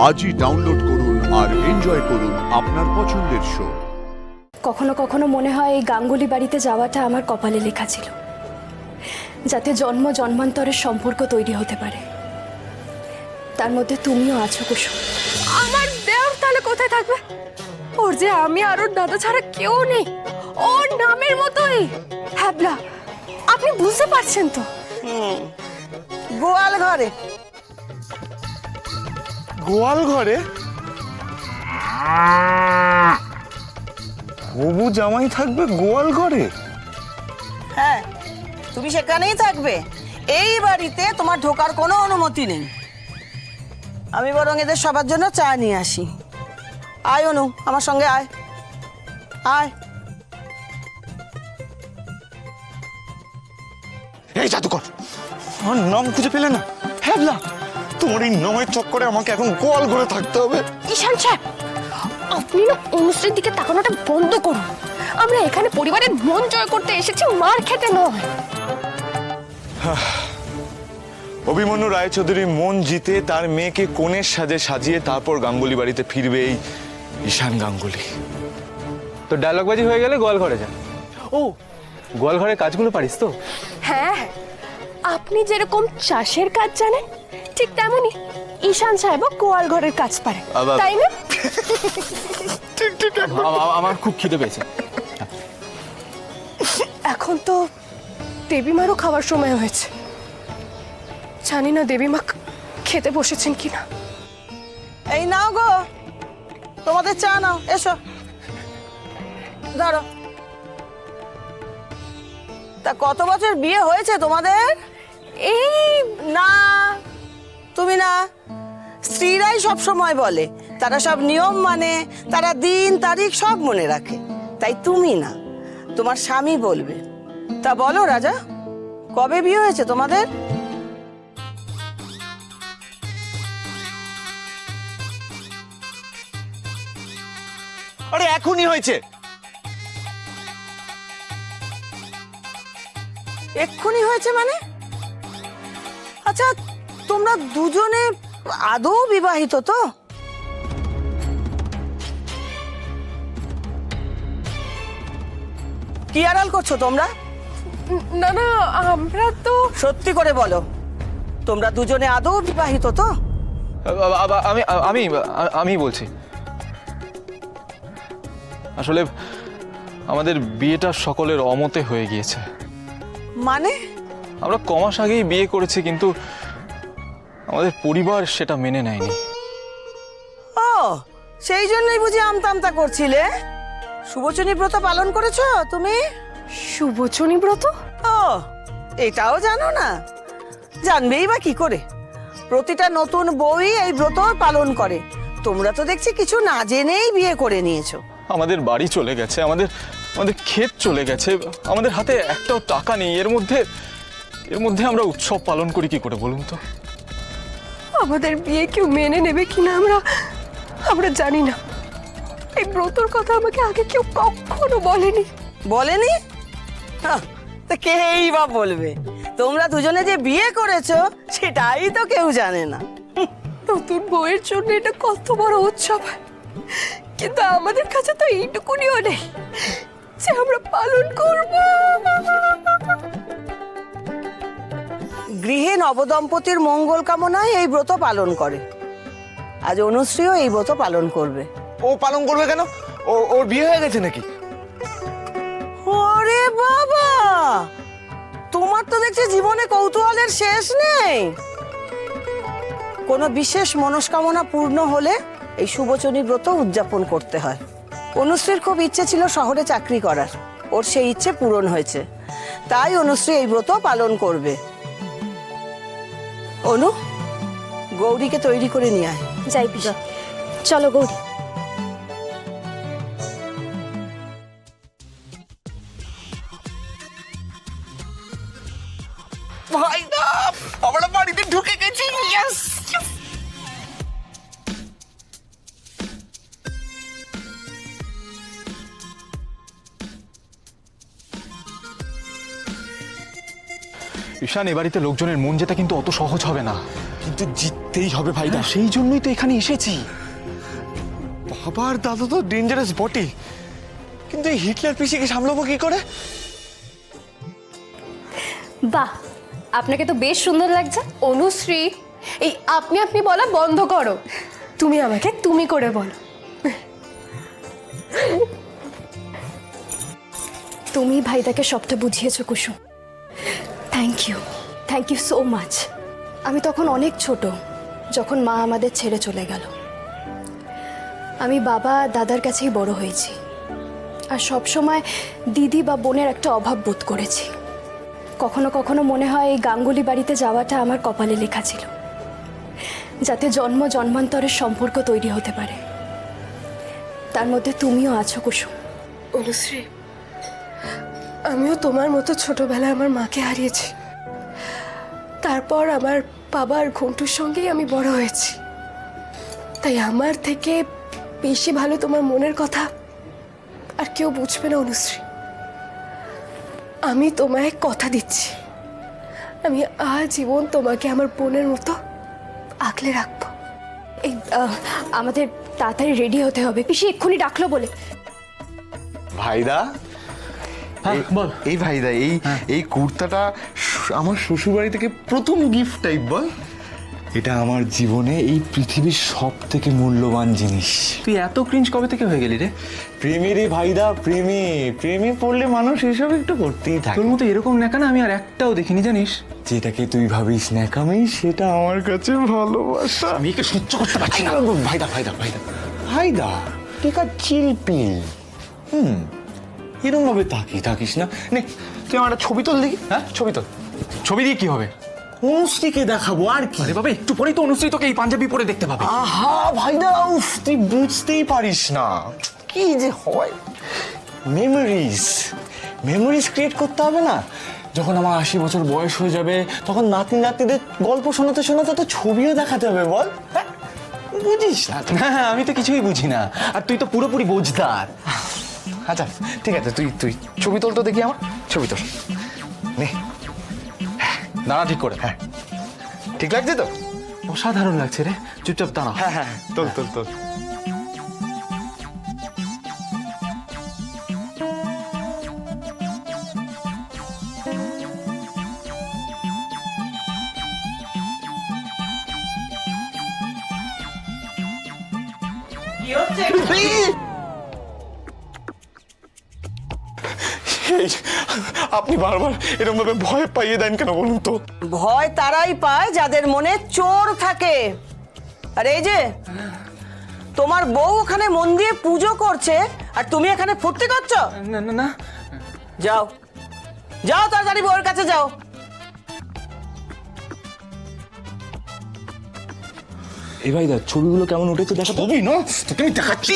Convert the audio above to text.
আজই ডাউনলোড করুন আর এনজয় করুন আপনার পছন্দের শো। কখনো কখনো মনে হয় এই গাঙ্গুলি বাড়িতে যাওয়াটা আমার কপালে লেখা ছিল, যাতে জন্ম জন্মান্তরের সম্পর্ক তৈরি হতে পারে। তার মধ্যে তুমিও আছো কুসুম। আমার দেওর তাহলে কোথায় থাকবে? ওর যে আমি আর ওর দাদা ছাড়া কেউ নেই। ওর নামের মতোই হ্যাবলা। আপনি বুঝতে পারছেন তো? গোয়াল ঘরে। গোয়াল ঘরে? হবু জামাই থাকবে গোয়াল ঘরে? হ্যাঁ, তুমি সেখানেই থাকবে। এই বাড়িতে তোমার ঢোকার কোনো অনুমতি নেই। আমি বরং এদের সবার জন্য চা নিয়ে আসি। আয় অনু, আমার সঙ্গে আয় আয়। এই জাদুকর, আমার নাম খুঁজে পেলে না? হ্যাবলা, তোমার এই নামের চক্করে আমাকে এখন গোয়াল ঘরে থাকতে হবে। ঈশান সাহেব, আপনি না অনুশ্রীর দিকে তাকানোটা বন্ধ করুন। আমরা এখানে পরিবারের মন জয় করতে এসেছি, মার খেতে নয়। অভিমন্যু রায়চৌধুরী মন জিতে তার মেয়েকে কনের সাজে সাজিয়ে তারপর গাঙ্গুলি বাড়িতে ফিরবে এই ঈশান গাঙ্গুলি। তো ডায়লগবাজি হয়ে গেলে গোয়াল ঘরে যান। ও, গোয়াল ঘরের কাজগুলো পারিস তো? হ্যাঁ, আপনি যেরকম চাষের কাজ জানেন, ঠিক তেমনই ঈশান সাহেবও গোয়াল ঘরের কাজ পারে, তাই না? আমার খুব খিদে পেয়েছে। এখন তো দেবীমারও খাওয়ার সময় হয়েছে। জানি না দেবীমা খেতে বসেছেন কিনা। এই নাও গো, তোমাদের চা নাও, এসো ধরো। তা কত বছর বিয়ে হয়েছে তোমাদের? এই না, তুমি না, স্ত্রীরাই সব সময় বলে, তারা সব নিয়ম মানে, তারা দিন তারিখ সব মনে রাখে। তাই তুমি না, তোমার স্বামী বলবে। তা বলো রাজা, কবে বিয়ে হয়েছে তোমাদের? আরে এখনই হয়েছে। এক্ষুনি হয়েছে মানে? আচ্ছা, তোমরা দুজনে আদৌ বিবাহিত তো? কি আড়াল করছো তোমরা? না না, আমরা তো সত্যি করে বলো, তোমরা দুজনে আদৌ বিবাহিত তো? আমি আমি আমি বলছি, আসলে আমাদের বিয়েটা সকলের অমতে হয়ে গিয়েছে। মানে? আমরা কমাস আগেই বিয়ে করেছি, কিন্তু আমাদের পরিবার সেটা মেনে নেয়নি। ও, সেই জন্যই বুঝি আমতা আমতা করছিলে। শুভচনী ব্রত পালন করেছো তুমি? শুভচনী ব্রত? ও, এটাও জানো না? জানবেই বা কি করে? প্রতিটা নতুন বউই এই ব্রত পালন করে। তোমরা তো দেখছি কিছু না জেনেই বিয়ে করে নিয়েছো। আমাদের বাড়ি চলে গেছে, আমাদের ক্ষেত চলে গেছে, আমাদের হাতে একটাও টাকা নেই। এর মধ্যে আমরা উৎসব পালন করি কি করে বলুন তো? আমাদের বিয়ে কেউ মেনে নেবে কিনা আমরা জানি না। এই ব্রতর কথা আমাকে আগে কেউ কখনো বলেনি। বলেনি? হাহ, তা কেই বা বলবে? তোমরা দুজনে যে বিয়ে করেছো সেটাই তো কেউ জানে না। নতুন বউয়ের জন্য এটা কত বড় উৎসব, কিন্তু আমাদের কাছে তো এইটুকুনিও নেই যে আমরা পালন করব। গৃহে নবদম্পতির মঙ্গল কামনায় এই ব্রত পালন করে। আজ অনুশ্রীও এই ব্রত পালন করবে। ও পালন করবে কেন? ওর বিয়ে হয়ে গেছে নাকি? ওরে বাবা, তোমার তো দেখছি জীবনে কৌতূহলের শেষ নেই। কোনো বিশেষ মনস্কামনা পূর্ণ হলে এই শুভচনী ব্রত উদযাপন করতে হয়। অনুশ্রীর খুব ইচ্ছে ছিল শহরে চাকরি করার, ওর সেই ইচ্ছে পূরণ হয়েছে। তাই অনুশ্রী এই ব্রত পালন করবে। অনু, গৌরীকে তৈরি করে নিয়ে আয়। যাই পিসা, চলো গৌরী। ভাই না, আমরা বাড়িতে ঢুকে গেছি। ইয়েস! ঈশান, এ বাড়িতে লোকজনের মন জেতা কিন্তু অত সহজ হবে না। কিন্তু জিততেই হবে ভাইদা। সেই জন্যই তো এখানে এসেছি। বাবার দাদা তো ডেঞ্জারাস বটে, কিন্তু এই হিটলার পিসিকে সামলাবো কি করে? বাহ, আপনাকে তো বেশ সুন্দর লাগছে। অনুশ্রী, এই আপনি আপনি বলা বন্ধ করো, তুমি আমাকে তুমি করে বলো। তুমি ভাইদাকে সবটা বুঝিয়েছো Kusum. Thank you so much. আমি তখন অনেক ছোট যখন মা আমাদের ছেড়ে চলে গেল। আমি বাবা দাদার কাছেই বড় হয়েছি, আর সব সময় দিদি বা বোনের একটা অভাব বোধ করেছি। কখনো কখনো মনে হয় এই গাঙ্গুলি বাড়িতে যাওয়াটা আমার কপালে লেখা ছিল, যাতে জন্ম জন্মান্তরের সম্পর্ক তৈরি হতে পারে। তার মধ্যে তুমিও আছো কুসুম। অনুশ্রী, আমিও তোমার মতো ছোটবেলায় আমার মাকে হারিয়েছি। তারপর আমার বাবার ঘন্টুর সঙ্গেই আমি বড় হয়েছি। তাই আমার থেকে বেশি ভালো তোমার মনের কথা আর কেউ বুঝবে না অনুশ্রী। আমি তোমায় কথা দিচ্ছি, আমি আজীবন তোমাকে আমার বোনের মতো আগলে রাখবো। এই আমাদের তাড়াতাড়ি রেডি হতে হবে, পিসি এক্ষুনি ডাকলো বলে। ভাইদা, বল। এই ভাইদা, এই কুর্তাটা আমার শ্বশুর বাড়ি থেকে প্রথম গিফট টাইপ। বল, এটা আমার জীবনে এই পৃথিবীর সব থেকে মূল্যবান জিনিস। তুই এত ক্রিঞ্জ কবে থেকে হয়ে গেলি রে? প্রেমে রে ভাইদা, প্রেমে পড়লে মানুষ এসব একটু করতেই থাকে। তোর মতো এরকম ন্যাকানা আমি আর একটাও দেখিনি, জানিস? যেটাকে তুই ভাবিস ন্যাকামি, সেটা আমার কাছে ভালোবাসা। আমি একে সহ্য করতে পারছি না। ভাইদা টেক আ চিল পিল। এরকম ভাবে থাকিস না। নে, তুই আমার একটা ছবি তোল দেখি। হ্যাঁ, ছবি তোল। ছবি দিয়ে কি হবে? অনুশ্রীকে দেখাবো আর কি। আরে বাবা, একটু পরেই তো অনুশ্রী তোকে এই পাঞ্জাবি পরে দেখতে পাবে। আহা ভাইদা, উফ, তুই বুঝতেই পারিস না কি যে হয়। মেমোরিজ ক্রিয়েট করতে হবে না? যখন আমার 80 বছর বয়স হয়ে যাবে, তখন নাতিদের গল্প শোনাতে শোনাতে তো ছবিও দেখাতে হবে। বল, হ্যাঁ? বুঝিস না? হ্যাঁ, আমি তো কিছুই বুঝি না, আর তুই তো পুরোপুরি বোঝদার। আচ্ছা ঠিক আছে, তুই ছবি তোল তো দেখি, আমার ছবি তোল। নে, দাঁড়া ঠিক করে। হ্যাঁ, ঠিক লাগছে তো? অসাধারণ লাগছে রে, চুপচাপ দাঁড়া। হ্যাঁ, তোল। আপনি বারবার এরকম ভাবে ভয় পাইয়ে দেন কেন বলুন তো? ভয় তারাই পায় যাদের মনে চোর থাকে। আর এই যে তোমার বউ ওখানে মন দিয়ে পুজো করছে, আর তুমি এখানে ফুর্তি করছো। না, যাও তাড়াতাড়ি বউয়ের কাছে যাও। এই ভাইদা, ছবিগুলো কেমন উঠেছে দেখা? ছবি না, তোকে আমি দেখাচ্ছি।